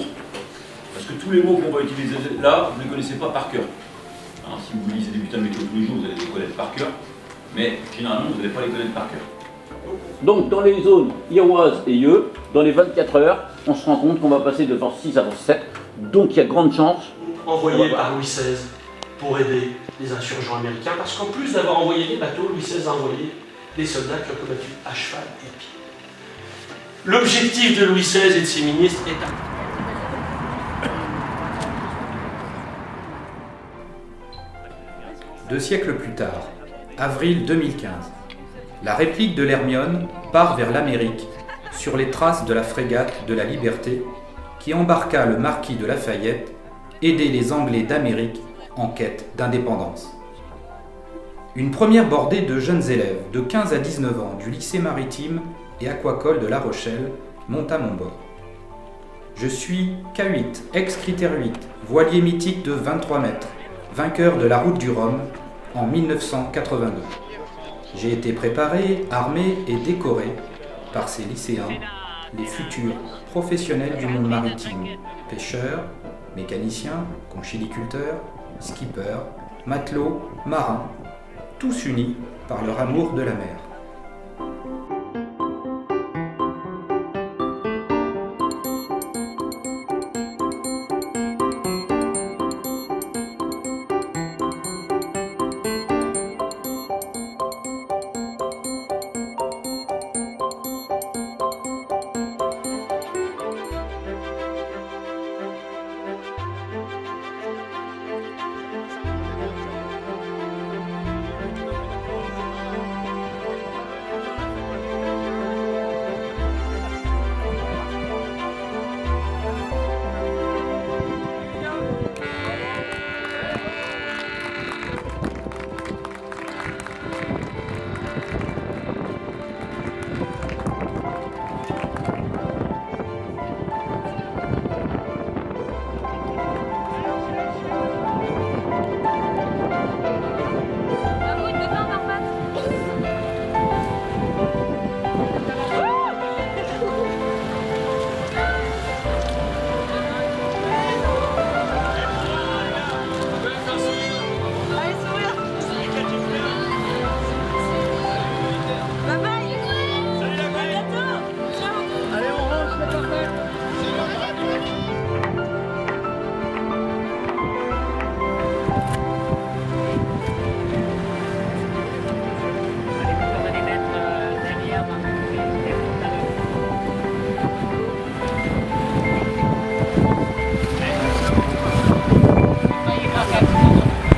cours. Parce que tous les mots qu'on va utiliser là, vous ne les connaissez pas par cœur. Hein, si vous lisez des bulletins de météo tous les jours, vous allez les connaître par cœur. Mais généralement, vous n'allez pas les connaître par cœur. Donc dans les zones Iroise et Yeux, dans les 24 heures, on se rend compte qu'on va passer de force 6 à force 7. Donc il y a de grandes chances. Envoyé par Louis XVI pour aider les insurgents américains, parce qu'en plus d'avoir envoyé des bateaux, Louis XVI a envoyé des soldats qui ont combattu à cheval et à pied. L'objectif de Louis XVI et de ses ministres est atteint. Deux siècles plus tard, avril 2015, la réplique de l'Hermione part vers l'Amérique sur les traces de la frégate de la Liberté qui embarqua le marquis de Lafayette aider les Anglais d'Amérique en quête d'indépendance. Une première bordée de jeunes élèves de 15 à 19 ans du lycée maritime et aquacole de La Rochelle monte à mon bord. Je suis K8, ex-critère 8, voilier mythique de 23 mètres, vainqueur de la route du Rhum en 1982. J'ai été préparé, armé et décoré par ces lycéens, les futurs professionnels du monde maritime, pêcheurs, mécaniciens, conchiliculteurs, skippers, matelots, marins, tous unis par leur amour de la mer.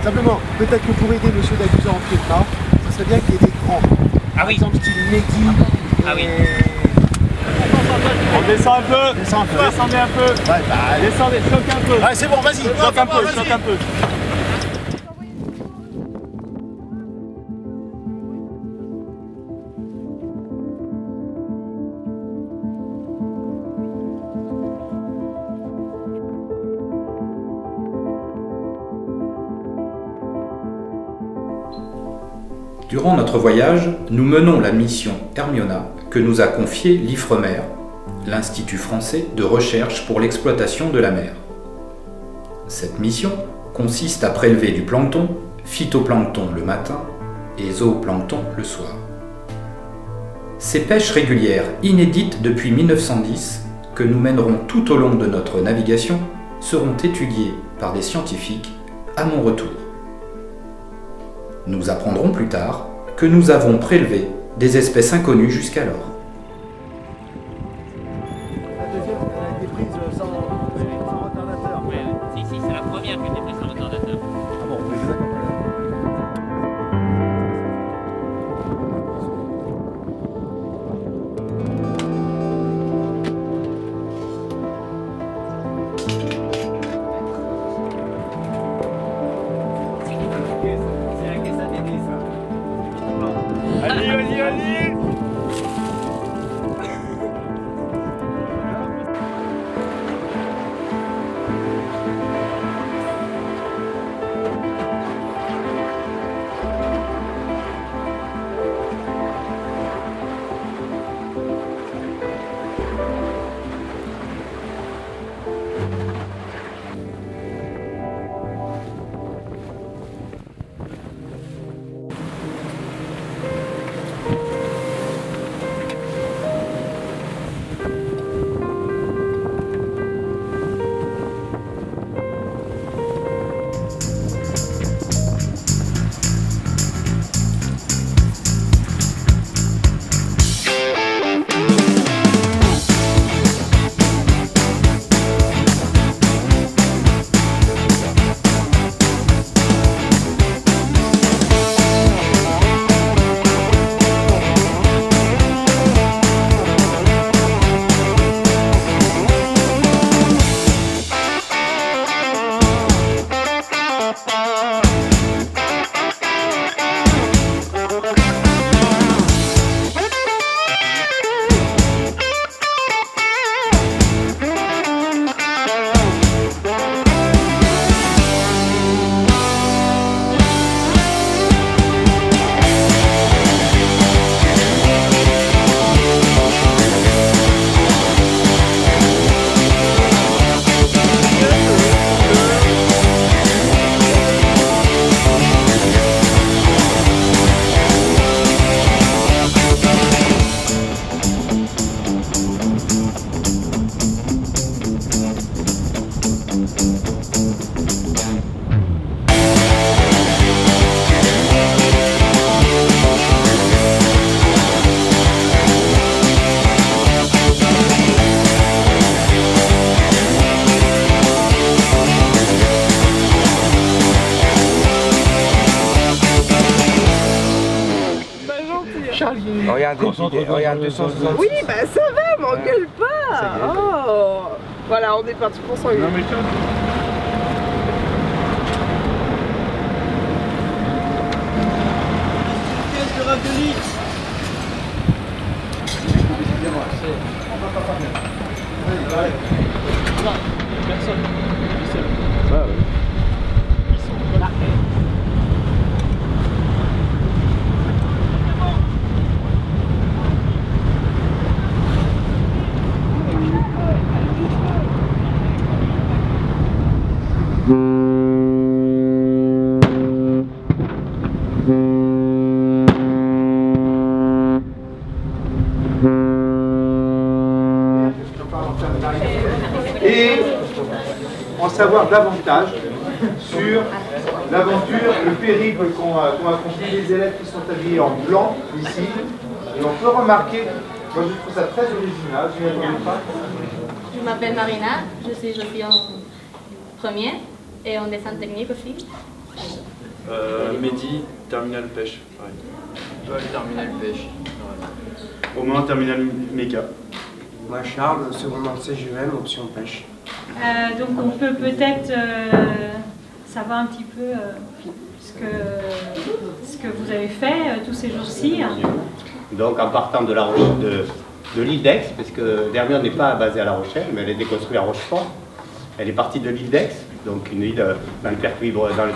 Simplement, peut-être que pour aider monsieur Dagusa en pied de mât, ça serait bien qu'il y ait des grands. Par exemple, style Mehdi. Ah oui. On descend un peu. Descendez un peu. Ouais, bah, Descendez, choque un peu. ouais, c'est bon, vas-y. Choque un peu, choque un peu. Durant notre voyage, nous menons la mission Hermiona que nous a confiée l'IFREMER, l'Institut français de recherche pour l'exploitation de la mer. Cette mission consiste à prélever du plancton, phytoplancton le matin et zooplancton le soir. Ces pêches régulières, inédites depuis 1910, que nous mènerons tout au long de notre navigation, seront étudiées par des scientifiques à mon retour. Nous apprendrons plus tard que nous avons prélevé des espèces inconnues jusqu'alors. La deuxième, elle a été prise sans retardateur. Si, c'est la première qui a été prise sans retardateur. Ah bon, oui, d'accord. Allez. Regarde, 260. Oui, bah ça va, m'engueule pas. Oh. Voilà, on est parti pour 100 €. Non mais tiens. Qu'est-ce que rave de litre? Personne. Ah ouais. Ils sont marqués. Et en savoir davantage sur l'aventure, le périple qu'ont accompli les élèves qui sont habillés en blanc ici. Et on peut remarquer, moi je trouve ça très original, je ne m'attendais pas. Je m'appelle Marina, je suis en première et en dessin technique aussi. Mehdi, terminal pêche. Toi, terminal pêche. Romain, terminal méca. Moi, Charles, secondaire CGM, option pêche. Donc on peut peut-être savoir un petit peu ce que vous avez fait tous ces jours-ci. Donc en partant de l'île d'Aix, parce que L'Hermione n'est pas basée à La Rochelle, mais elle est déconstruite à Rochefort. Elle est partie de l'île d'Aix, donc une île dans le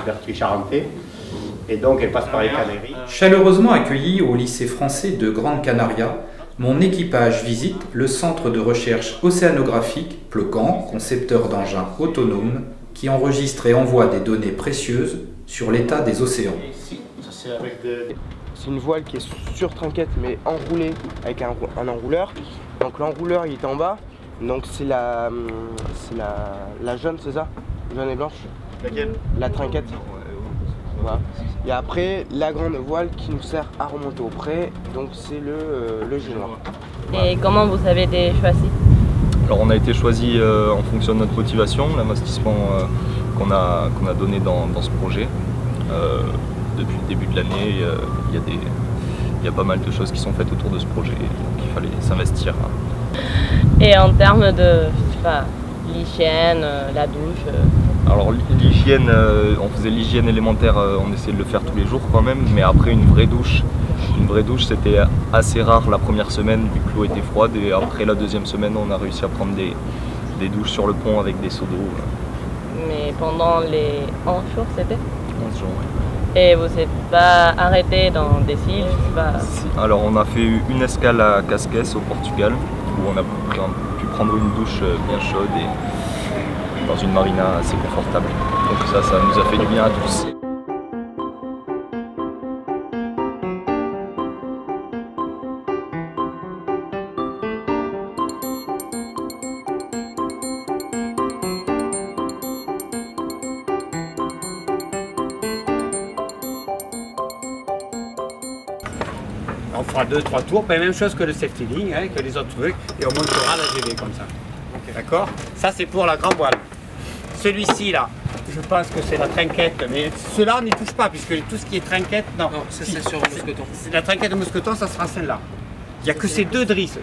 pertuis charentais, et donc elle passe par les Canaries. Chaleureusement accueilli au lycée français de Grande Canaria, mon équipage visite le centre de recherche océanographique Pleucan, concepteur d'engins autonomes, qui enregistre et envoie des données précieuses sur l'état des océans. C'est une voile qui est sur trinquette mais enroulée avec un enrouleur. Donc l'enrouleur il est en bas, donc c'est la jaune, c'est ça? Jaune et blanche. Laquelle? La trinquette. Voilà. Et après la grande voile qui nous sert à remonter au près, donc c'est le génois. Et comment vous avez été choisi? Alors on a été choisi en fonction de notre motivation, l'investissement qu'on a donné dans ce projet. Depuis le début de l'année, il y a pas mal de choses qui sont faites autour de ce projet, donc il fallait s'investir. Et en termes de, je sais pas, l'hygiène, la douche Alors l'hygiène, on faisait l'hygiène élémentaire, on essayait de le faire tous les jours quand même, mais après une vraie douche c'était assez rare la première semaine vu que l'eau était froide, et après la deuxième semaine on a réussi à prendre des douches sur le pont avec des seaux d'eau. Mais pendant les 11 jours c'était? 11 jours, oui. Et vous n'êtes pas arrêté dans des îles, je sais pas? Si. Alors on a fait une escale à Casques au Portugal, où on a pu prendre une douche bien chaude et dans une marina assez confortable. Donc ça nous a fait du bien à tous. On fera 2-3 tours, mais même chose que le safety link, hein, que les autres trucs, et on montera la GV comme ça. Okay. D'accord? Ça c'est pour la grande voile. Celui-ci là, je pense que c'est la trinquette, mais ceux-là on n'y touche pas, puisque tout ce qui est trinquette, non. Non, c'est sur le mousqueton. La trinquette de mousqueton, ça sera celle-là. Il n'y a que ces deux drisses.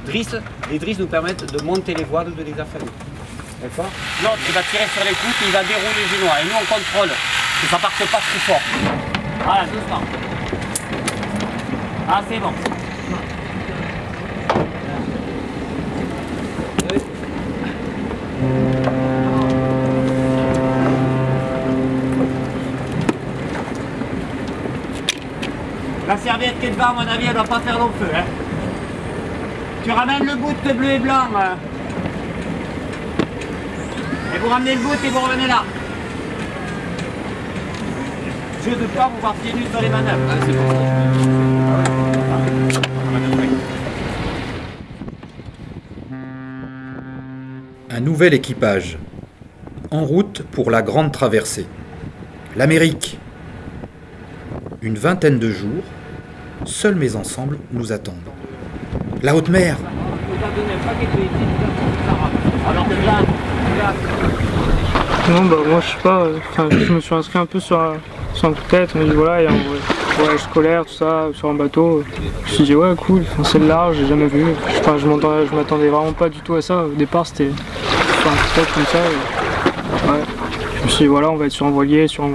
Les drisses nous permettent de monter les voiles ou de les affaler. D'accord? L'autre, il va tirer sur les poutres, il va dérouler les génois, et nous on contrôle que ça parte pas trop fort. Voilà, doucement. Ah, c'est bon. La serviette qui est devant, à mon avis, elle ne doit pas faire long feu. Hein. Tu ramènes le bout de bleu et blanc. Et vous ramenez le bout et vous revenez là. Je ne veux pas vous voir pieds nus sur les manœuvres. Ah, c'est bon. Un nouvel équipage. en route pour la grande traversée. L'Amérique. Une vingtaine de jours, seuls mes ensembles nous attendent. La haute mer. Non, bah moi je sais pas, je me suis inscrit un peu sur un coup de tête, on m'a dit voilà, il y a un voyage scolaire, tout ça, sur un bateau. Je me suis dit ouais cool, c'est le large, j'ai jamais vu. Je m'attendais vraiment pas du tout à ça, au départ c'était sur un coup de tête comme ça. Ouais. Je me suis dit voilà, on va être sur un voilier, sur un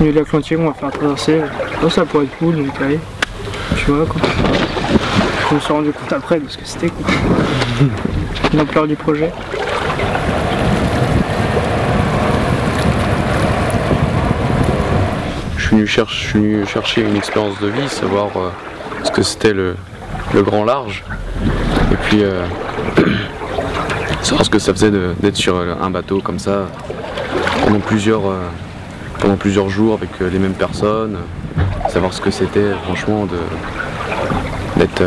milieu de l'Atlantique, on va faire traverser. Oh, ça pourrait être cool, donc allez, tu vois quoi. Je me suis rendu compte après de ce que c'était quoi. L'ampleur du projet. Je suis venu chercher une expérience de vie, savoir ce que c'était le grand large, et puis savoir ce que ça faisait d'être sur un bateau comme ça pendant plusieurs jours avec les mêmes personnes, savoir ce que c'était franchement d'être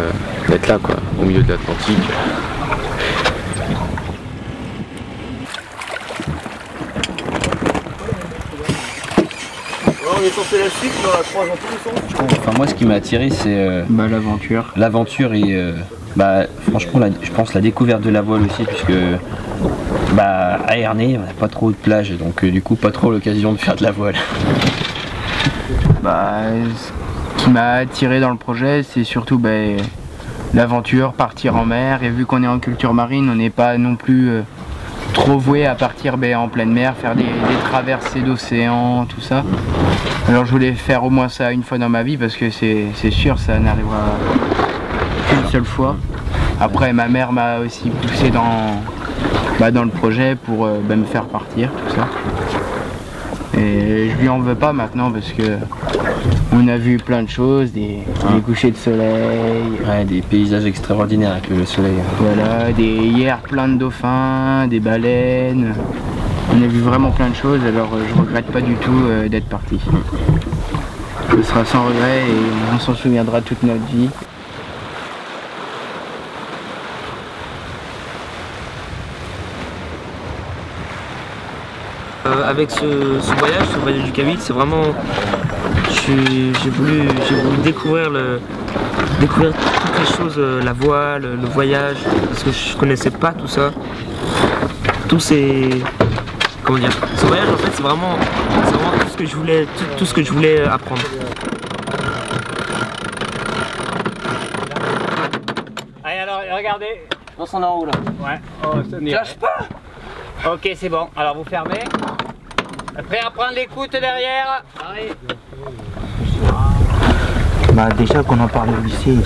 là quoi, au milieu de l'Atlantique. On est censé la suite, mais on la croise dans tous les sens. Enfin moi ce qui m'a attiré c'est l'aventure. L'aventure et franchement je pense la découverte de la voile aussi puisque à Ernée on n'a pas trop de plage donc du coup pas trop l'occasion de faire de la voile. Ce qui m'a attiré dans le projet c'est surtout l'aventure, partir en mer, et vu qu'on est en culture marine on n'est pas non plus trop voué à partir en pleine mer, faire des traversées d'océan, tout ça. Alors je voulais faire au moins ça une fois dans ma vie parce que c'est sûr ça n'arrivera qu'une seule fois. Après ma mère m'a aussi poussé dans le projet pour me faire partir, tout ça. Et je lui en veux pas maintenant parce que on a vu plein de choses, des couchers de soleil. Ouais, des paysages extraordinaires avec le soleil. Voilà, hier plein de dauphins, des baleines. On a vu vraiment plein de choses, alors je regrette pas du tout d'être parti. Ce sera sans regret et on s'en souviendra toute notre vie. Avec ce voyage du K8, c'est vraiment... J'ai voulu découvrir toutes les choses, la voile, le voyage, parce que je connaissais pas tout ça. Tous ces... Comment dire? Ce voyage en fait c'est vraiment tout ce que je voulais apprendre. Allez alors, regardez. On s'en est en haut là. Ouais. Oh, lâche pas. Ok, c'est bon. Alors vous fermez. Prêt à prendre l'écoute derrière. Allez. Déjà qu'on en parle au lycée,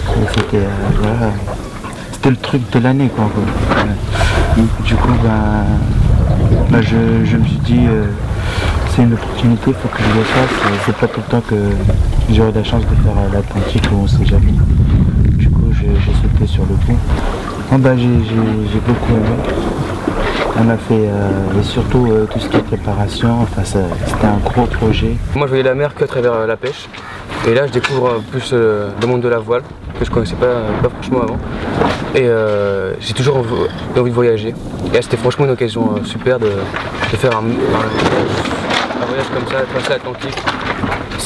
c'était le truc de l'année quoi. Du coup je me suis dit c'est une opportunité, il faut que je le fasse. C'est pas tout le temps que j'aurai la chance de faire l'Atlantique où on sait jamais. Du coup j'ai sauté sur le pont. J'ai beaucoup aimé. On a fait et surtout tout ce qui est préparation, enfin c'était un gros projet. Moi je voyais la mer que à travers la pêche. Et là je découvre plus le monde de la voile, que je connaissais pas franchement avant. Et j'ai toujours envie de voyager. Et là c'était franchement une occasion super de faire un voyage comme ça, traverser l'Atlantique.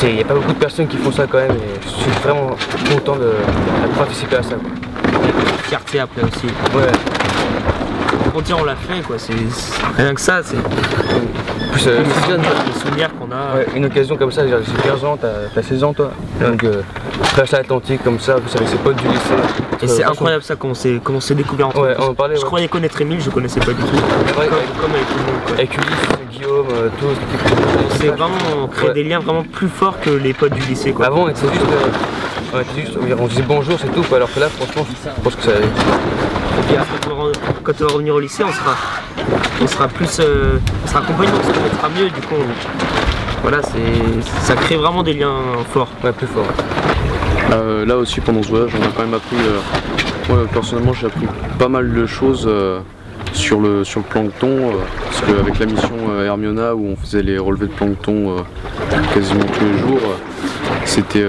Il n'y a pas beaucoup de personnes qui font ça quand même et je suis vraiment content de participer à ça. Fierté après aussi. Ouais. Pour dire on l'a fait quoi, c'est rien que ça, c'est plus les souvenirs qu'on a. Ouais, une occasion comme ça, j'ai 15 ans, t'as 16 ans toi. Donc traverser l'Atlantique comme ça, plus avec ses potes du lycée. Et c'est incroyable ça comment on s'est découvert entre on en parlait. Je croyais connaître Émile, je connaissais pas du tout. Comme avec tout le monde. Avec Ulysse, Guillaume, tous. C'est vraiment créer des liens vraiment plus forts que les potes du lycée quoi. Avant c'était juste, on disait bonjour c'est tout quoi, alors que là franchement je pense que ça... Et puis après, quand on va revenir au lycée, on sera plus, on sera accompagné, on se connaîtra mieux. Du coup, voilà, ça crée vraiment des liens forts. Ouais, plus forts. Là aussi, pendant ce voyage, on a quand même appris. Moi, personnellement, j'ai appris pas mal de choses sur le plancton, parce qu'avec la mission Hermiona où on faisait les relevés de plancton quasiment tous les jours, c'était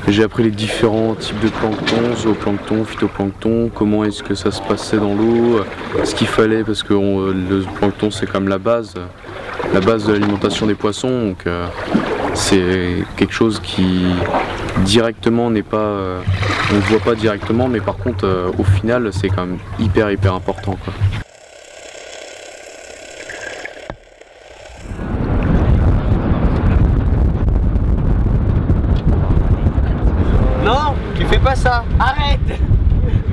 J'ai appris les différents types de plancton, zooplancton, phytoplancton, comment est-ce que ça se passait dans l'eau, ce qu'il fallait, parce que le plancton c'est comme la base de l'alimentation des poissons, donc c'est quelque chose qui directement n'est pas, on ne voit pas directement, mais par contre au final c'est quand même hyper important, quoi. Non, tu fais pas ça. Arrête.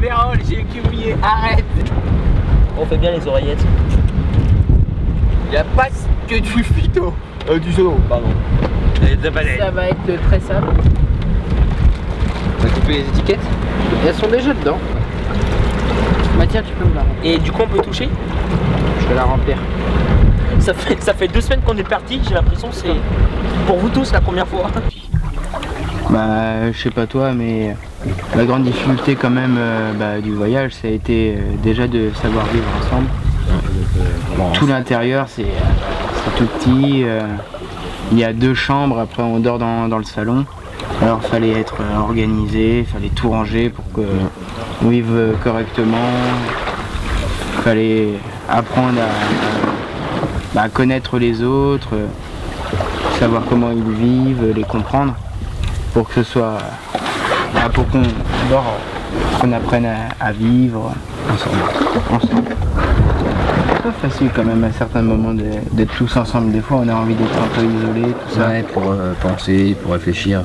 Vérole, j'ai oublié. Arrête. On fait bien les oreillettes. Il n'y a pas que du phyto. Du zoo, pardon. Ça va être très simple. On va couper les étiquettes. Elles sont déjà dedans. Bah tiens, tu peux me la remplir. Et du coup, on peut toucher? Je vais la remplir. Ça fait 2 semaines qu'on est parti. J'ai l'impression que c'est pour vous tous la première fois. Bah, je sais pas toi, mais la grande difficulté quand même du voyage, ça a été déjà de savoir vivre ensemble. Tout l'intérieur, c'est tout petit. Il y a 2 chambres, après on dort dans le salon. Alors il fallait être organisé, il fallait tout ranger pour qu'on vive correctement. Il fallait apprendre à connaître les autres, savoir comment ils vivent, les comprendre. Pour que ce soit, pour qu'on apprenne à vivre ensemble. C'est pas facile quand même à certains moments d'être tous ensemble. Des fois on a envie d'être un peu isolé, tout ça. Ouais, pour penser, pour réfléchir.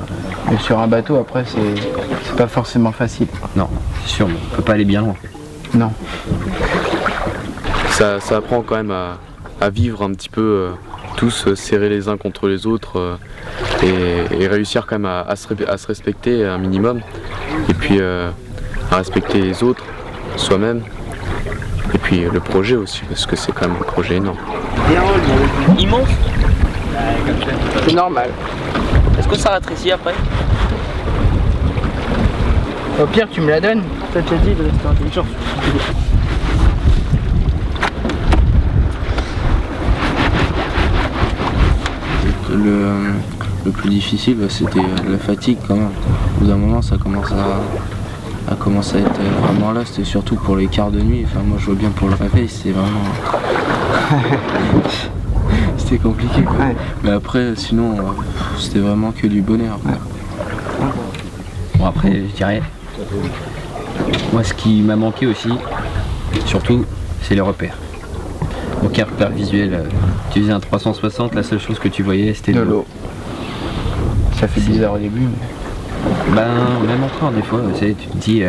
Mais sur un bateau après c'est pas forcément facile. Non, c'est sûr, on peut pas aller bien loin. Non. Ça apprend quand même à vivre un petit peu tous serrés les uns contre les autres et réussir quand même à se respecter un minimum et puis à respecter les autres, soi-même et puis le projet aussi parce que c'est quand même un projet énorme. Immense. C'est normal. Est-ce que ça rétrécit après? Au pire tu me la donnes. T'as déjà dit de rester intelligent. Le plus difficile, c'était la fatigue quand même. Au bout d'un moment, ça commence à être vraiment là. C'était surtout pour les quarts de nuit. Enfin, moi, je vois bien pour le réveil, c'était vraiment... c'était compliqué, quoi. Ouais. Mais après, sinon, c'était vraiment que du bonheur, quoi. Bon, après, je dirais... Moi, ce qui m'a manqué aussi, surtout, c'est les repères. Aucun repère visuel. Tu faisais un 360, la seule chose que tu voyais c'était de l'eau. Ça fait bizarre au début. Mais... Ben, même encore des fois, tu sais, tu te dis...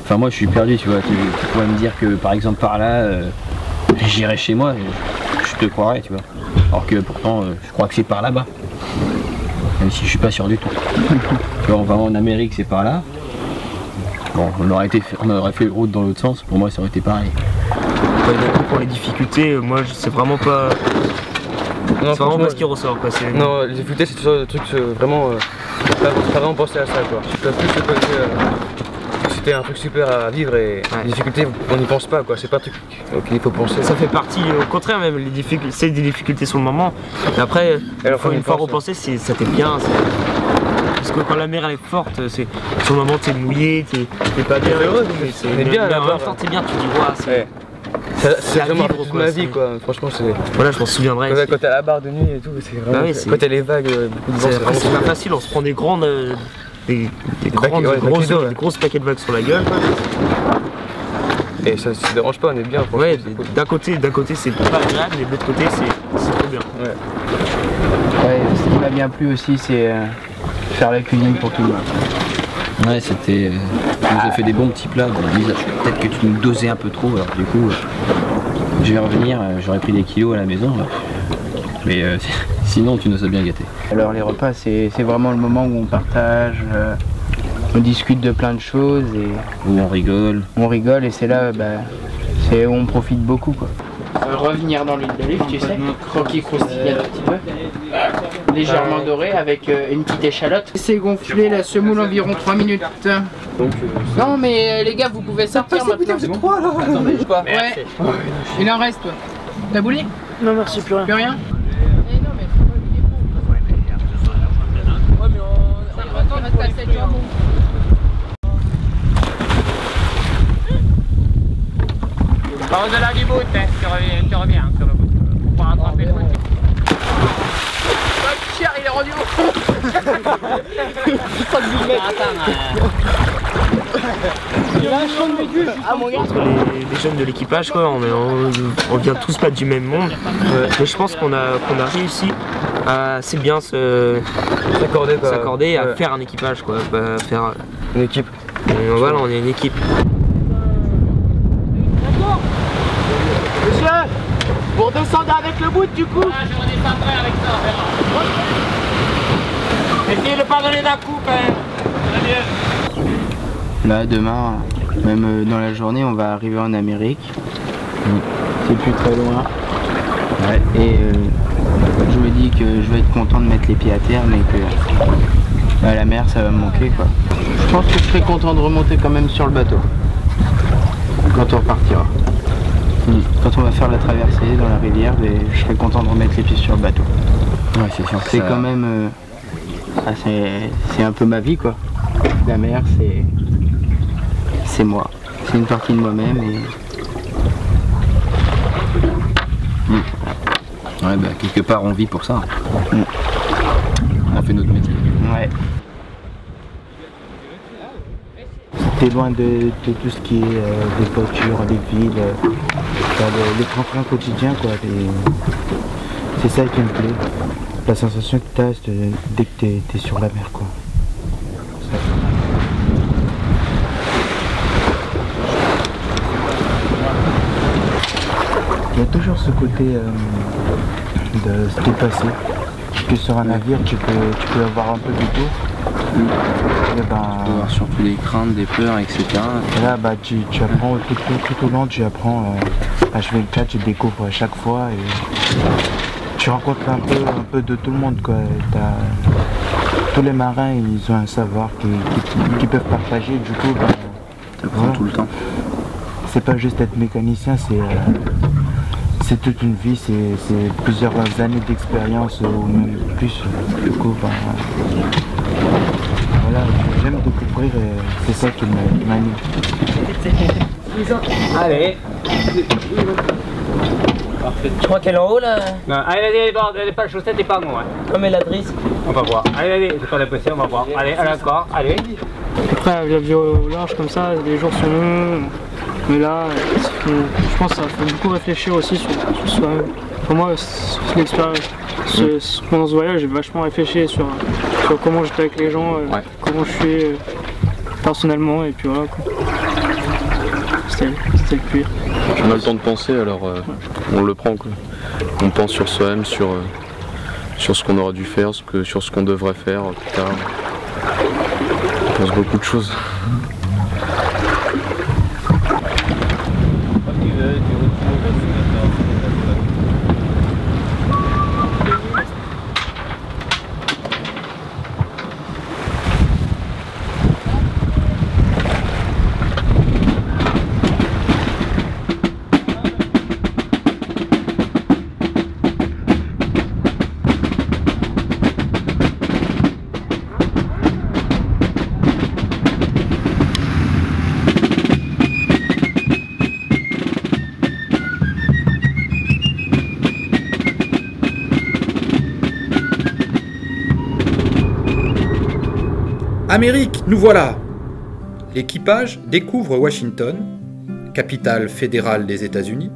Enfin moi je suis perdu, tu vois, tu pourrais me dire que par exemple par là, j'irai chez moi, je te croirais, tu vois. Alors que pourtant, je crois que c'est par là-bas. Même si je suis pas sûr du tout. Tu vois, on va en Amérique, c'est par là. Bon, on aurait fait route dans l'autre sens, pour moi ça aurait été pareil. Pour les difficultés, moi c'est vraiment pas... C'est vraiment pas ce qui ressort, quoi. Non, les difficultés c'est toujours des trucs vraiment... T'as vraiment pensé à ça, quoi. T'as plus le côté... C'était un truc super à vivre et les difficultés on n'y pense pas, quoi. C'est pas un truc auquel il faut penser. Ça fait partie, au contraire même, c'est des difficultés sur le moment. Et après, une fois repensé, ça t'est bien. Parce que quand la mer elle est forte, sur le moment t'es mouillé, t'es pas bien heureux, mais bien, en même temps t'es bien, tu dis ouais, c'est vraiment toute ma vie, quoi. Franchement, c'est... Voilà, je m'en souviendrai. Quand t'es à la barre de nuit et tout, c'est vraiment... Quand t'as les vagues, beaucoup de vent, c'est pas facile, on se prend des grandes... des grosses paquets de vagues sur la gueule. Et ça se dérange pas, on est bien. Ouais, d'un côté c'est pas agréable, mais de l'autre côté c'est trop bien. Ouais, ce qui m'a bien plu aussi, c'est faire la cuisine pour tout le monde. Ouais, c'était... Tu nous as fait des bons petits plats. Peut-être que tu nous dosais un peu trop, alors du coup, je vais revenir, j'aurais pris des kilos à la maison. Mais sinon, tu nous as bien gâtés. Alors les repas, c'est vraiment le moment où on partage, on discute de plein de choses et... Où on rigole. On rigole et c'est là, c'est où on profite beaucoup, quoi. Revenir dans l'huile d'olive, tu sais, croquis croustillant un petit peu, légèrement doré avec une petite échalote. C'est gonflé, la semoule environ 3 minutes. Donc, non mais les gars, vous pouvez sortir maintenant. Vous êtes 3 là. Attendez, je pas. Ouais. Il en reste, toi. T'as bouli? Non merci, plus rien. Plus rien? Pas au-delà du bout, hein, tu reviens sur le bout. Pour pas rattraper le bout. Pierre, il est rendu haut. Les jeunes de l'équipage, quoi, on vient tous pas du même monde. Mais je pense qu'on a réussi à assez bien s'accorder à faire un équipage, quoi. Faire une équipe. Voilà, on est une équipe. Monsieur, vous redescendez avec le bout du coup. Ah, je redescendrai avec ça, on verra. Essayez de pas donner d'un coup quand même. Très bien. Là, demain, même dans la journée, on va arriver en Amérique. C'est plus très loin. Ouais. Et je me dis que je vais être content de mettre les pieds à terre, mais que la mer, ça va me manquer, quoi. Je pense que je serai content de remonter quand même sur le bateau quand on repartira. Quand on va faire la traversée dans la rivière, je serai content de remettre les pieds sur le bateau. Ouais, c'est sûr. C'est quand même, c'est un peu ma vie, quoi. La mer, c'est moi. C'est une partie de moi-même et... Ouais, bah, quelque part on vit pour ça. On fait notre métier. Ouais. T'es loin de tout ce qui est des voitures, des villes, les train-train quotidiens, quoi. C'est ça qui me plaît. La sensation que t'as dès que t'es sur la mer, quoi. Il y a toujours ce côté de se dépasser. Que sur un navire, tu peux avoir un peu de tout. Et ben, tu peux avoir surtout des craintes, des peurs, etc. Et là, bah, tu apprends tout au long, tu apprends H24, tu découvres à chaque fois et tu rencontres un peu de tout le monde, quoi. Tous les marins, ils ont un savoir qu'ils peuvent partager, du coup, bah, tu apprends tout le temps. C'est pas juste être mécanicien, c'est toute une vie, c'est plusieurs années d'expérience ou même plus. Du coup, ben, voilà, j'aime découvrir et c'est ça qui m'anime. Allez. Je crois qu'elle est en haut là. Non, allez, vas-y, pas la chaussette et pas en haut. Hein. Comme elle adresse. On va voir. Allez, c'est pas d'impression, on va voir. Allez, encore, allez. Après, avec la vie au large comme ça, les jours sont longs. Mais là, je pense que ça fait beaucoup réfléchir aussi sur soi-même. Pour moi, l'expérience, pendant ce voyage, j'ai vachement réfléchi sur comment j'étais avec les gens, comment je suis personnellement, et puis voilà quoi. C'était le pire. On a le temps de penser, alors on le prend, quoi. On pense sur soi-même, sur ce qu'on aurait dû faire, sur ce qu'on devrait faire plus tard. On pense beaucoup de choses. Amérique, nous voilà! L'équipage découvre Washington, capitale fédérale des États-Unis,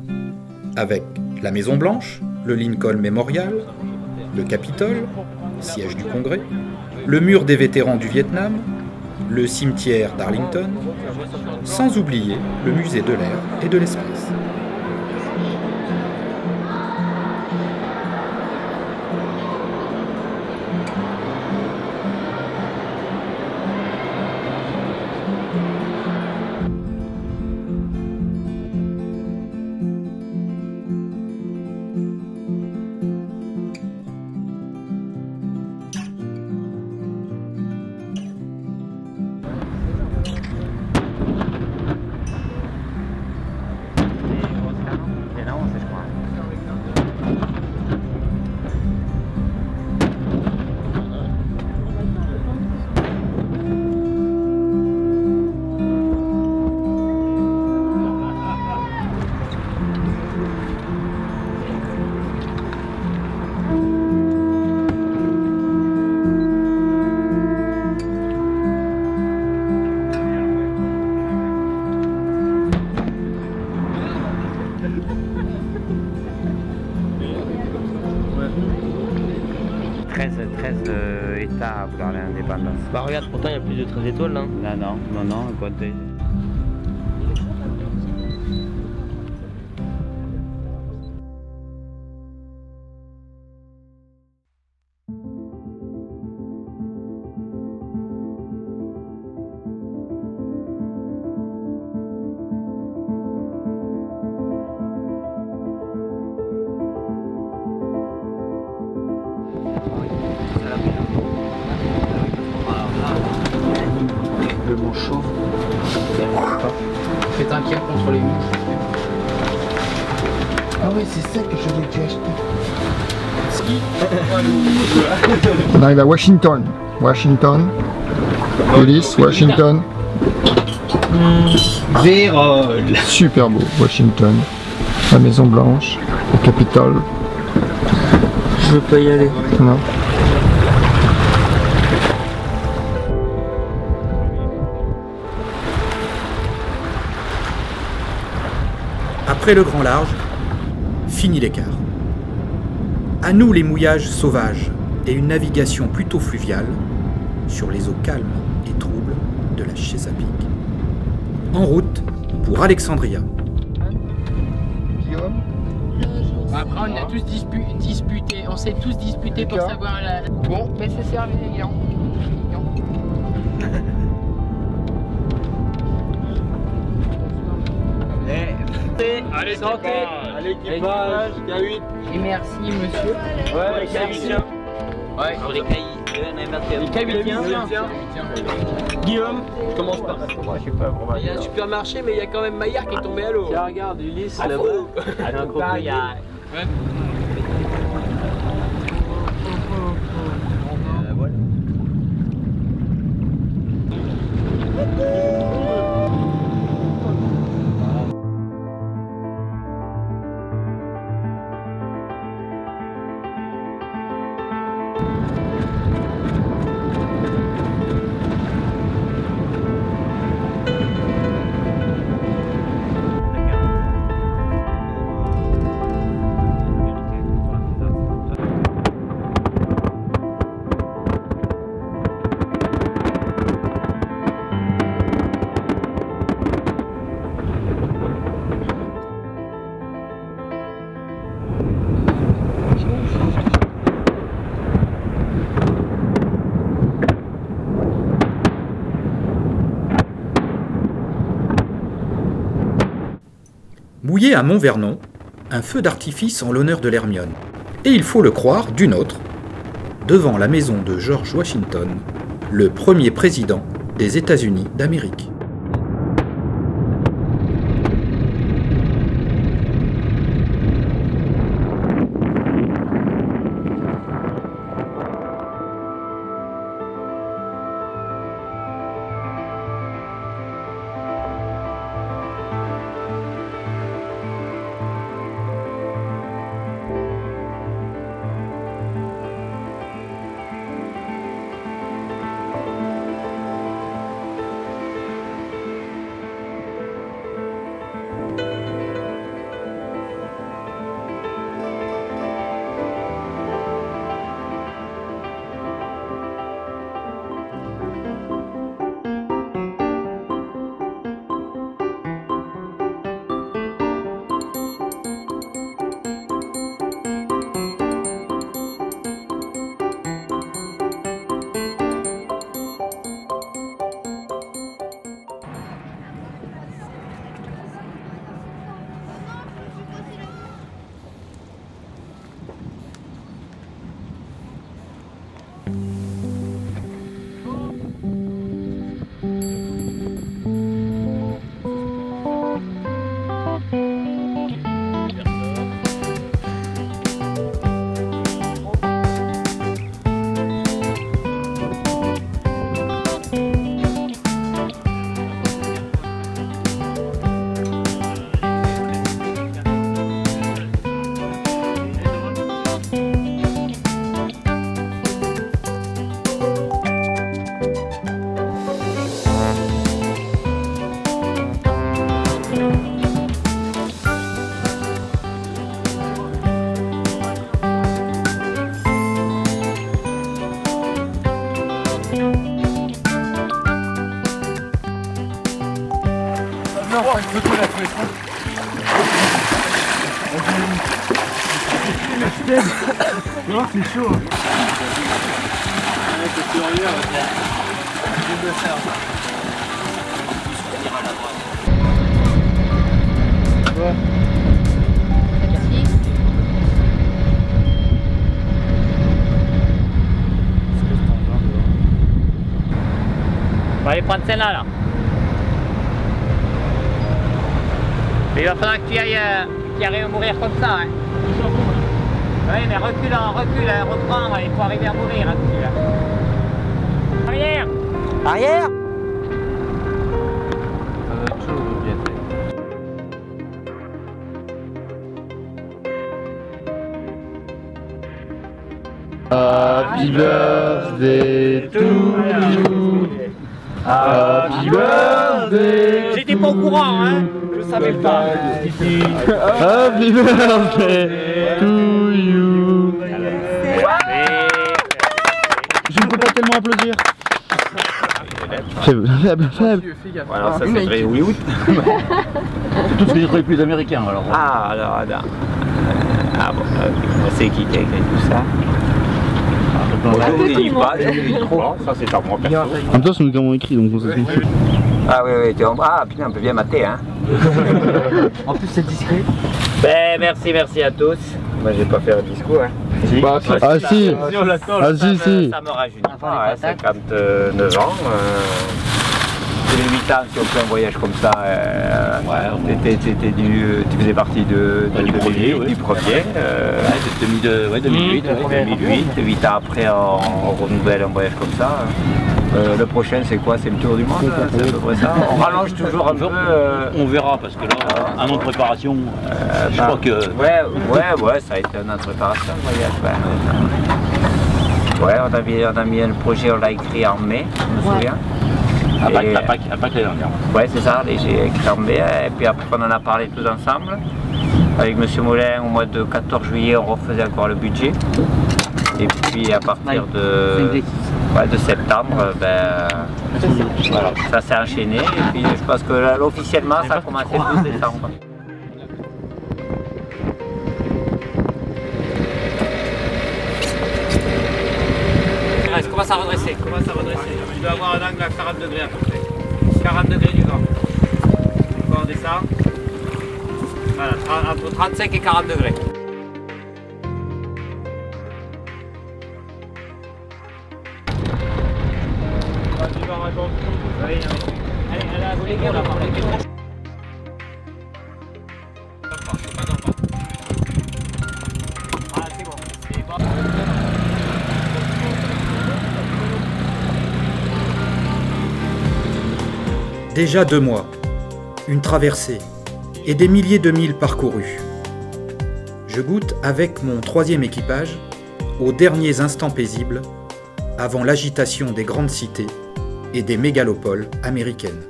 avec la Maison Blanche, le Lincoln Memorial, le Capitole, siège du Congrès, le mur des vétérans du Vietnam, le cimetière d'Arlington, sans oublier le musée de l'air et de l'espace. 13 États à vouloir l'indépendance. Bah regarde, pourtant il y a plus de 13 étoiles là. Non, comptez. Le manchot. Faites un tir contre les mouches. Ah ouais, c'est ça que je l'ai déjà acheté. On arrive à Washington. Ulysse, Washington. Vérole. Super beau, Washington. La Maison Blanche, le Capitole. Je veux pas y aller. Non. Après le grand large, fini l'écart. À nous les mouillages sauvages et une navigation plutôt fluviale sur les eaux calmes et troubles de la Chesapeake. En route pour Alexandria. Après on a tous disputé, on s'est tous disputés pour savoir la... Bon, ben c'est servi les gars. Allez, santé. À l'équipage, K8. Et merci monsieur. Ouais, K8. Ouais, les K8. Guillaume, je commence par ça. Il y a un supermarché, mais il y a quand même Maillard qui est tombé à l'eau. Tiens, regarde, Ulysse, là-bas. là-bas, il y a... Mouillé à Mont-Vernon, un feu d'artifice en l'honneur de l'Hermione. Et il faut le croire, d'une autre, devant la maison de George Washington, le premier président des États-Unis d'Amérique. photo la fouette. Non, c'est chaud. On va aller prendre celle-là, là. Mais il va falloir que tu ailles, arrives à mourir comme ça, hein. Oui, mais recule, hein, reprends, il faut arriver à mourir, hein, celui-là. Arrière! Arrière! Ça va être chaud, bien fait. Happy birthday to you. Happy birthday. J'étais pas au courant, hein. Je savais pas. Happy birthday to you. Je ne peux pas tellement applaudir. Faible. Voilà, ça c'est vrai, oui. C'est tout ce que j'ai trouvé plus américain alors. Ah, alors, ah bon, c'est qui a écrit tout ça? Moi, je ne lis pas, je lis trop. Ça, c'est à moi perso. En même temps, c'est nous qui avons écrit, donc on s'en fout. Ah oui, ah putain, on peut bien mater, hein. En plus, c'est discret. Ben, merci à tous. Moi, je vais pas faire un discours, hein. Si. Ah si. Ça me rajeunit pas, hein, 59 ans. Tous les 8 ans, si on fait un voyage comme ça, tu faisais partie du premier. 2008. 8 ans après, on renouvelle un voyage comme ça. Le prochain, c'est quoi? C'est le tour du monde? C'est à peu près ça. On rallonge toujours un peu. On verra parce que là, un an de préparation, je crois que. Ouais, ça a été un an de préparation le voyage. Ouais, on a mis un projet, on l'a écrit en mai, je me souviens. À Pâques l'année dernière. Ouais, c'est ça, j'ai écrit en mai, et puis après on en a parlé tous ensemble. Avec M. Moulin, au mois de 14 juillet, on refaisait encore le budget. Et puis à partir de septembre, voilà, ça s'est enchaîné. Et puis je pense que là, officiellement, ça a commencé le 12 décembre. Commence à redresser, Je dois avoir un angle à 40 degrés à peu près. 40 degrés du vent. On descend. Voilà, entre 35 et 40 degrés. Déjà 2 mois, une traversée et des milliers de milles parcourus. Je goûte avec mon 3e équipage aux derniers instants paisibles avant l'agitation des grandes cités et des mégalopoles américaines.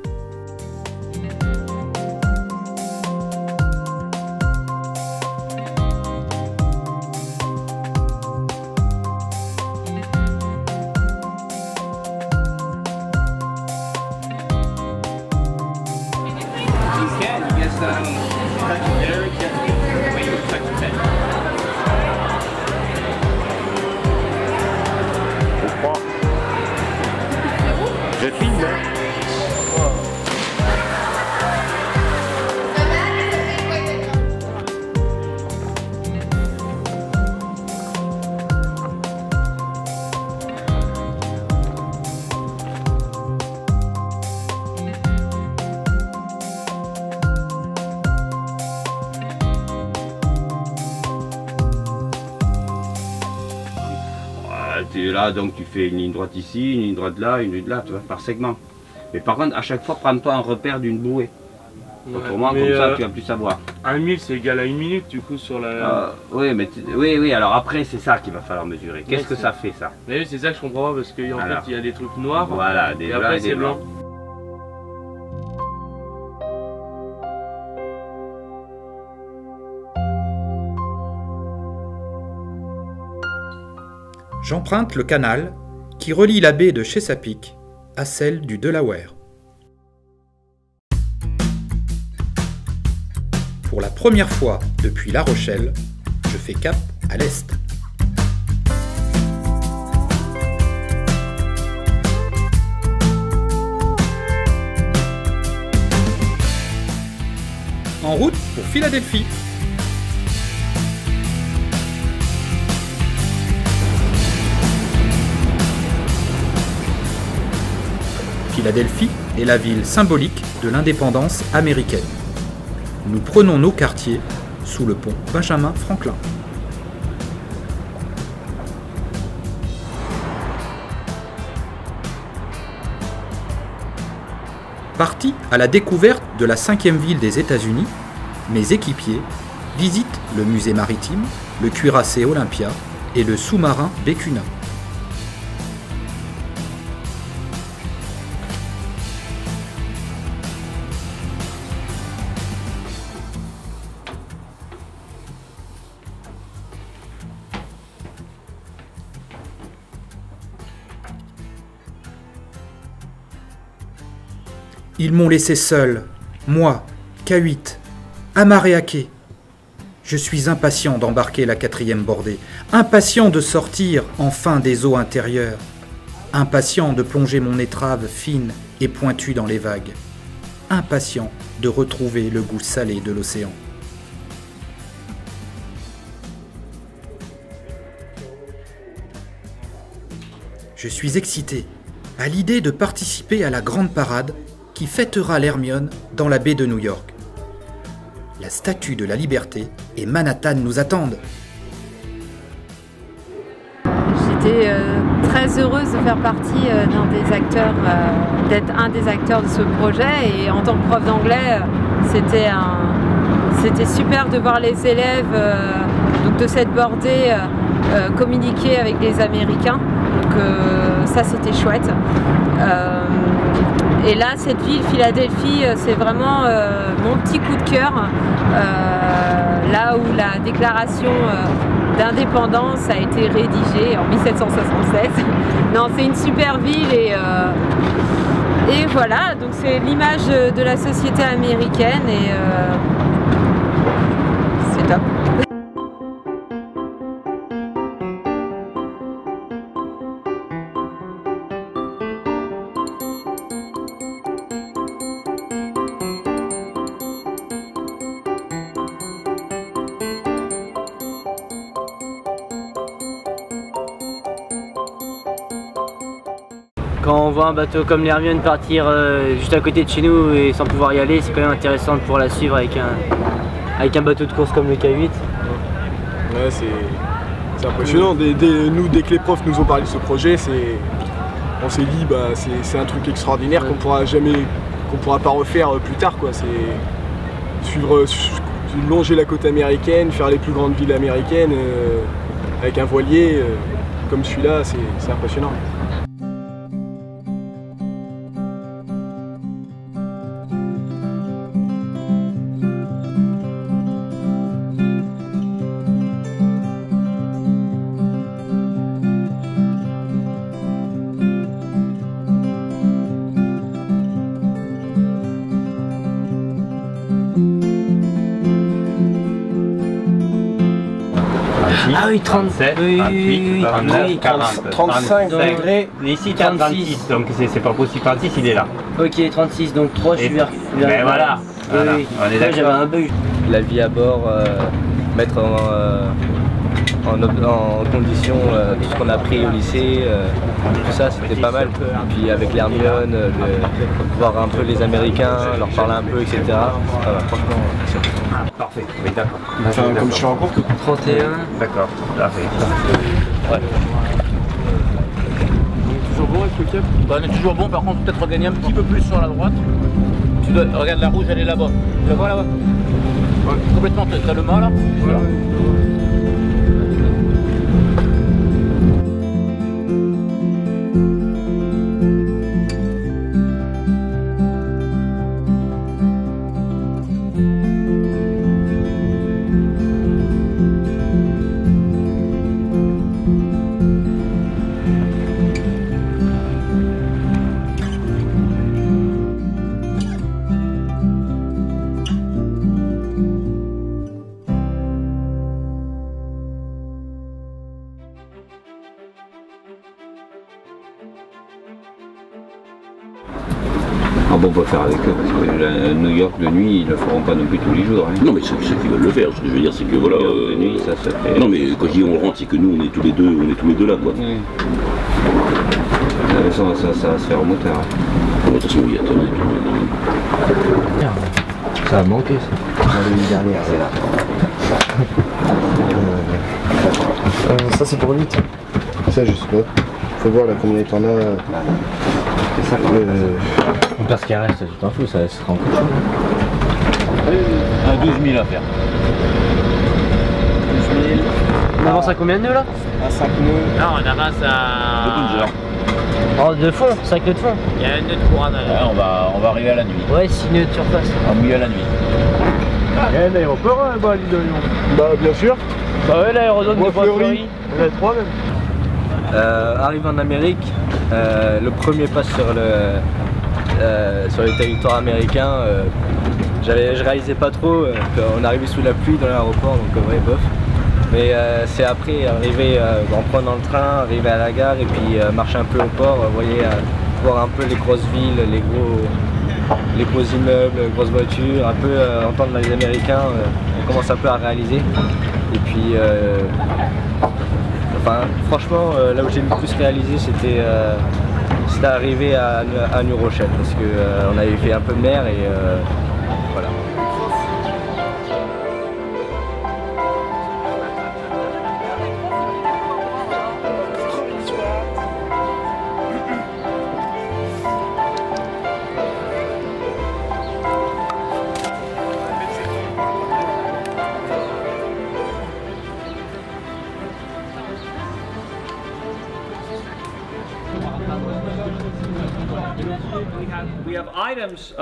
Je filme. Tu es là, donc tu fais une ligne droite ici, une ligne droite là, une ligne là, tu vois, par segment. Mais par contre, à chaque fois, prends-toi un repère d'une bouée. Autrement, comme ça, tu vas plus savoir. 1 000, c'est égal à 1 minute, du coup, sur la... oui, alors après, c'est ça qu'il va falloir mesurer. Qu'est-ce que ça fait, ça? Mais oui, c'est ça que je comprends pas, parce qu'en fait, il y a des trucs noirs, voilà, des et après, c'est blanc. J'emprunte le canal qui relie la baie de Chesapeake à celle du Delaware. Pour la première fois depuis La Rochelle, je fais cap à l'est. En route pour Philadelphie. Philadelphie est la ville symbolique de l'indépendance américaine. Nous prenons nos quartiers sous le pont Benjamin Franklin. Parti à la découverte de la 5e ville des États-Unis, mes équipiers visitent le musée maritime, le cuirassé Olympia et le sous-marin Bécuna. Ils m'ont laissé seul, moi, K8, amarré à quai. Je suis impatient d'embarquer la 4e bordée, impatient de sortir enfin des eaux intérieures, impatient de plonger mon étrave fine et pointue dans les vagues, impatient de retrouver le goût salé de l'océan. Je suis excité à l'idée de participer à la grande parade qui fêtera l'Hermione dans la baie de New York. La Statue de la Liberté et Manhattan nous attendent. J'étais très heureuse de faire partie d'un des acteurs, d'être un des acteurs de ce projet, et en tant que prof d'anglais, c'était super de voir les élèves donc de cette bordée communiquer avec les Américains. Donc ça c'était chouette. Et là, cette ville, Philadelphie, c'est vraiment mon petit coup de cœur. Là où la déclaration d'indépendance a été rédigée en 1776. Non, c'est une super ville et voilà, donc c'est l'image de la société américaine et c'est top. Quand on voit un bateau comme l'Hermione partir juste à côté de chez nous et sans pouvoir y aller, c'est quand même intéressant de pouvoir la suivre avec un bateau de course comme le K8. Ouais, c'est impressionnant. Dès que les profs nous ont parlé de ce projet, on s'est dit bah c'est un truc extraordinaire qu'on pourra pas refaire plus tard, quoi. C'est longer la côte américaine, faire les plus grandes villes américaines avec un voilier comme celui-là, c'est impressionnant. Ah oui, 37, 38, 39, 40, 35 degrés. Ici, 36, donc c'est pas possible. 36, il est là. Ok, 36, donc 3, je suis vers. Mais voilà, oui. On est d'accord. J'avais un bug. La vie à bord, mettre en condition tout ce qu'on a appris au lycée, tout ça c'était pas mal. Puis avec l'Hermione, voir un peu les Américains, leur parler un peu, etc. Voilà, franchement, c'est parfait, oui d'accord. Enfin, comme je suis en cours, 31. D'accord, parfait. Ouais. On est toujours bon avec le cap? On est toujours bon, par contre peut-être regagner un petit peu plus sur la droite. Regarde la rouge, elle est là-bas. Tu la vois là-bas? Ouais. Complètement, t'as le mât là? Voilà. Ah bon, on peut faire avec eux, parce que New York de nuit, ils ne le feront pas non plus tous les jours. Hein. Non, mais ceux qui veulent le faire, ce que je veux dire, c'est que voilà. De nuit, ça se fait. Non, mais quand je dis on rentre, c'est que nous, on est tous les deux là, quoi. Oui. Ça va se faire au moteur. Bon, de toute façon, oui, attendez. Ça a manqué, ça. L'année dernière, c'est là. Ça, c'est pour 8. Ça, je sais pas. Faut voir là combien t'en as. C'est ça, parce qu'il reste, tu t'en fous, ça sera encore chaud. À 12 000 à faire. 12 000. On avance à combien de nœuds là? À 5 nœuds. Non, on avance à... Beaucoup de heures. Oh, de fond, 5 nœuds de fond. Il y a un nœud de courant. Ouais, on va arriver à la nuit. Ouais, 6 nœuds de surface. En milieu à la nuit. Il y a un aéroport à l'île de Lyon. Bah, bien sûr. Bah ouais, l'aérodrome de Bois-Fleuri. Il y en a 3 même. Arrivé en Amérique, le premier pas sur le territoire américain, je réalisais pas trop qu'on arrivait sous la pluie dans l'aéroport, donc ouais, bof. Mais c'est après, en prenant le train, arriver à la gare et puis marcher un peu au port, voir un peu les grosses villes, les gros immeubles, les grosses voitures, un peu entendre les Américains, on commence un peu à réaliser. Et puis, enfin, franchement, là où j'ai le plus réalisé, c'était arrivé à New Rochelle, parce qu'on avait fait un peu de mer et voilà. We have items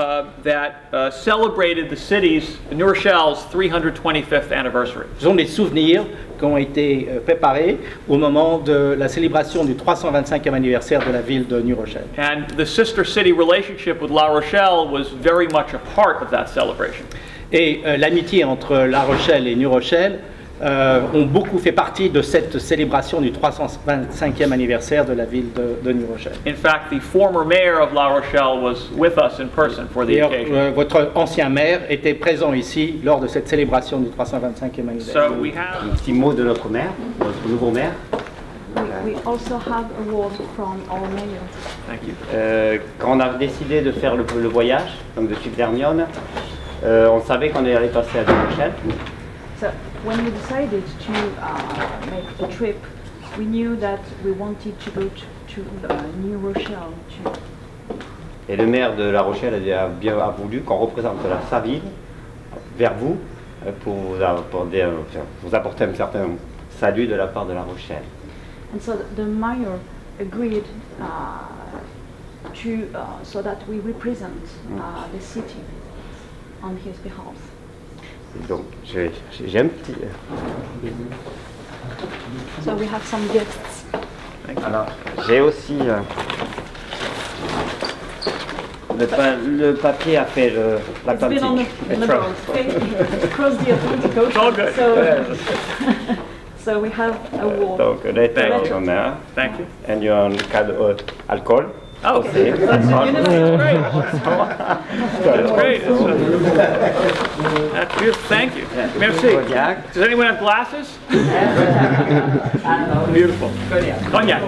that celebrated the city's, New Rochelle's 325th anniversary. Ce sont des souvenirs qui ont été préparés au moment de la célébration du 325e anniversaire de la ville de New Rochelle. And the sister city relationship with La Rochelle was very much a part of that celebration. Et l'amitié entre La Rochelle et New Rochelle ont beaucoup fait partie de cette célébration du 325e anniversaire de la ville de New Rochelle. In fact, the former mayor of La Rochelle was with us in person for the occasion. Votre ancien maire était présent ici lors de cette célébration du 325e anniversaire. So we have un petit mot de notre maire, notre nouveau maire. We also have a word from our mayor. Thank you. Quand on a décidé de faire le voyage, donc de suivre l'Hermione, on savait qu'on allait passer à New Rochelle. So when we decided to make a trip, we knew that we wanted to go to New Rochelle too. Et le maire de La Rochelle a voulu qu'on représente sa ville vers vous pour vous apporter un certain salut de la part de La Rochelle. And so the mayor agreed so that we represent the city on his behalf. Donc j'ai un petit... So we have some gifts. Alors j'ai aussi... le papier a fait l'Atlantique. Across the Atlantic Ocean. So we have a award. Donc lettre à ton maire. Thank you. And you on cadeau alcool. Oh, okay. That's great. That's great. That's good. Thank you. Merci. Does anyone have glasses? Beautiful. Cognac.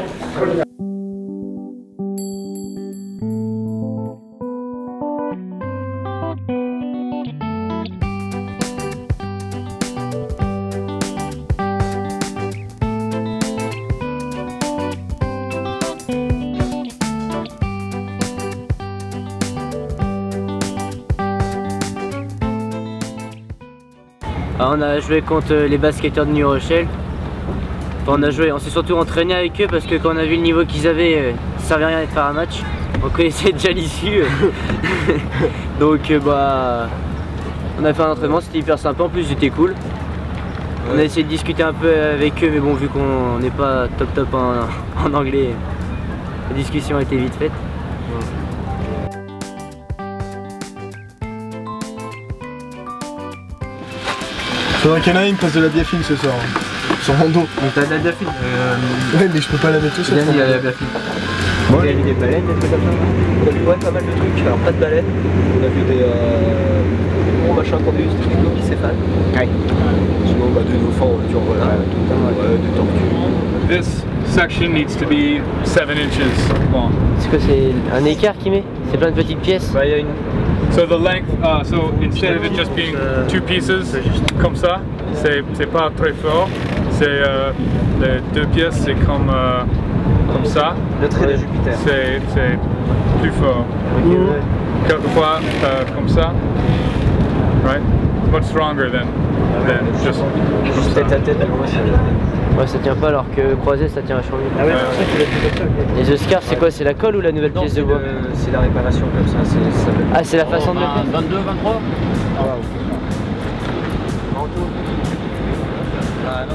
On a joué contre les basketteurs de New Rochelle. Enfin, on s'est surtout entraîné avec eux parce que quand on a vu le niveau qu'ils avaient, ça servait à rien de faire un match. On connaissait déjà l'issue. Donc bah, on a fait un entraînement, c'était hyper sympa, en plus c'était cool. On a essayé de discuter un peu avec eux, mais bon, vu qu'on n'est pas top en anglais, la discussion a été vite faite. Faudrait qu'il y en ait une passe de la biafine ce soir. sur mon dos. Donc t'as de la biafine. Ouais, mais je peux pas la mettre tout seul. Il y a la biafine. Bon, il y a eu des baleines, des trucs comme ça. On a vu pas mal de trucs, alors pas de baleines. On a vu des gros machins qu'on a eu, des trucs qui s'effacent. Ouais. Sinon, bah, des dauphins, voilà. Des tortues. This section needs to be 7 inches long. C'est quoi, c'est un écart qui met? C'est plein de petites pièces? Bah, il y a une... So the length, so instead of it just being 2 pieces, comme ça, c'est pas très fort. C'est les 2 pièces, c'est comme ça. Le trait de Jupiter. C'est plus fort. Ou quelquefois comme ça. Right? Much stronger than just. Peut-être ta tête. Ouais, ça tient pas alors que croisé ça tient vachement mieux. Ah ouais, c'est ça qu'il a fait comme ça. Les Oscars, c'est quoi? C'est la colle ou la nouvelle pièce de bois? C'est la réparation comme ça. Ah, c'est la façon de le faire. 22, 23 Ah, wow. Ah non.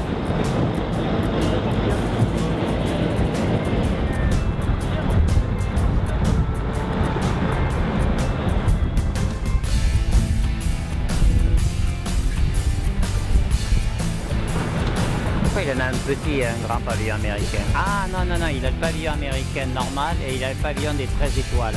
Pourquoi il en a un petit et un grand pavillon américain? Ah non, non, non, il a le pavillon américain normal et il a le pavillon des 13 étoiles.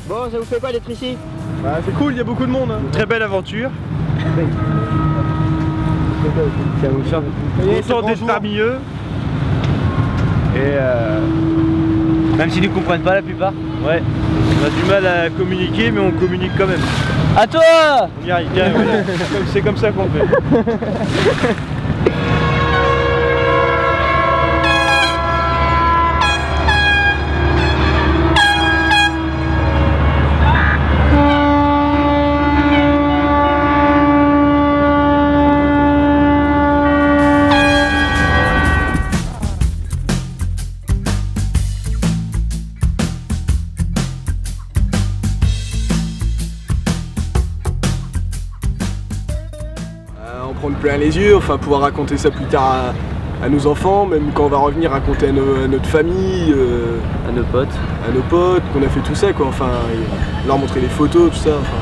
Bon, ça vous fait quoi d'être ici? Bah, c'est cool, il y a beaucoup de monde. Hein. Très belle aventure. Ça vous change. Content d'être parmi eux. Et même s'ils ne comprennent pas la plupart. Ouais, on a du mal à communiquer, mais on communique quand même. À toi! On y arrive, tiens, voilà. C'est comme ça qu'on fait. Prendre plein les yeux, enfin pouvoir raconter ça plus tard à nos enfants, même quand on va revenir raconter à notre famille, à nos potes, qu'on a fait tout ça quoi, enfin leur montrer les photos, tout ça. Enfin.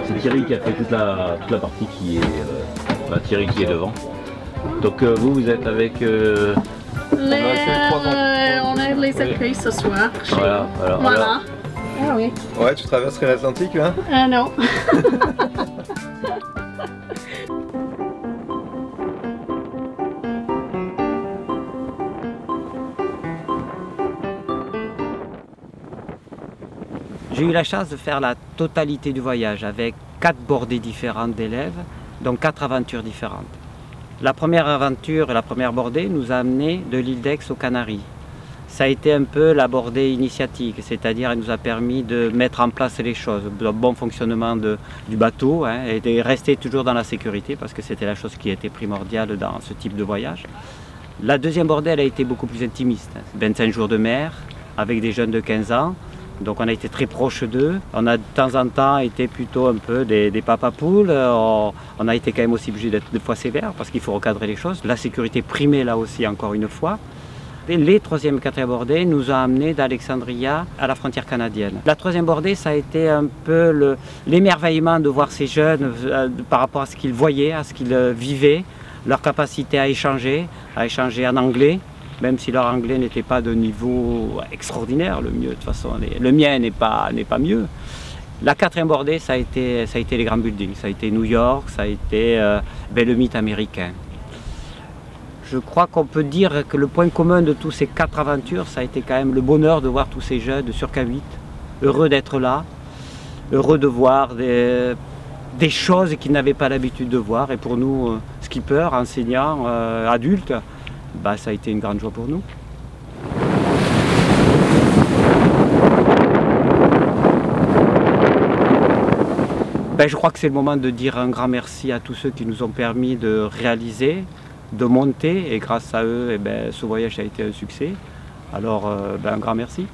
C'est Thierry qui a fait toute la partie qui est... Thierry qui est devant. Donc vous êtes avec... on a les écrits ce soir. Voilà. Ah oui. Ouais, tu traverserais l'Atlantique là? Ah non. J'ai eu la chance de faire la totalité du voyage avec 4 bordées différentes d'élèves, donc 4 aventures différentes. La première aventure, la première bordée nous a amené de l'île d'Aix aux Canaries. Ça a été un peu la bordée initiatique, c'est-à-dire elle nous a permis de mettre en place les choses, le bon fonctionnement du bateau et de rester toujours dans la sécurité parce que c'était la chose qui était primordiale dans ce type de voyage. La deuxième bordée elle a été beaucoup plus intimiste, 25 jours de mer avec des jeunes de 15 ans. Donc on a été très proche d'eux, on a de temps en temps été plutôt un peu des papapoules, on a été quand même aussi obligé d'être des fois sévère parce qu'il faut recadrer les choses. La sécurité primée là aussi encore une fois. Et les troisième et quatrième bordées nous ont amenés d'Alexandria à la frontière canadienne. La troisième bordée ça a été un peu l'émerveillement de voir ces jeunes par rapport à ce qu'ils voyaient, à ce qu'ils vivaient, leur capacité à échanger en anglais. même si leur anglais n'était pas de niveau extraordinaire, le mieux de toute façon, le mien n'est pas mieux. La 4e bordée, ça a été les grands buildings, ça a été New York, ça a été le mythe américain. Je crois qu'on peut dire que le point commun de tous ces 4 aventures, ça a été quand même le bonheur de voir tous ces jeunes sur K8, heureux d'être là, heureux de voir des choses qu'ils n'avaient pas l'habitude de voir. Et pour nous, skippers, enseignants, adultes, bah, ça a été une grande joie pour nous. Ben, je crois que c'est le moment de dire un grand merci à tous ceux qui nous ont permis de réaliser, de monter, et grâce à eux, eh ben, ce voyage a été un succès. Alors, un grand merci.